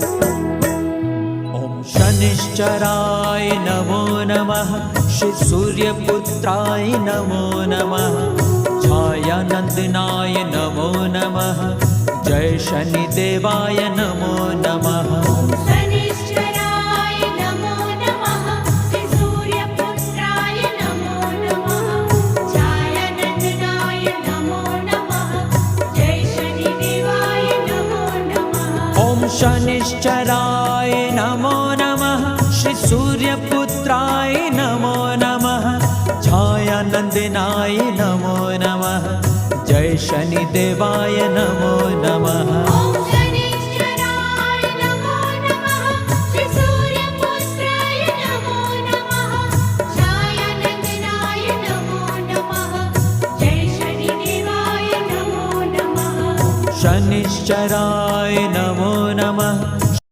ॐ शनिश्चराय नमो नमः, श्री सूर्यपुत्राय नमो नमः, छायानन्दनाय नमो नमः, जय शनिदेवाय नमो नमः। शनिश्चराय नमो नमः, श्री सूर्यपुत्राय नमो नमः, छायानन्दनाय नमो नमः, जय शनिदेवाय नमो नमः। ॐ शनिश्चराय नमो नमः, श्री सूर्यपुत्राय नमो नमः, छायानन्दनाय नमो नमः, जय शनिदेवाय नमो नमः। ॐ शनिश्चराय नमो नमः, श्री सूर्यपुत्राय नमो नमः, छायानन्दनाय नमो नमः, जय शनिदेवाय नमो नमः। शनिश्चराय नमो नमः,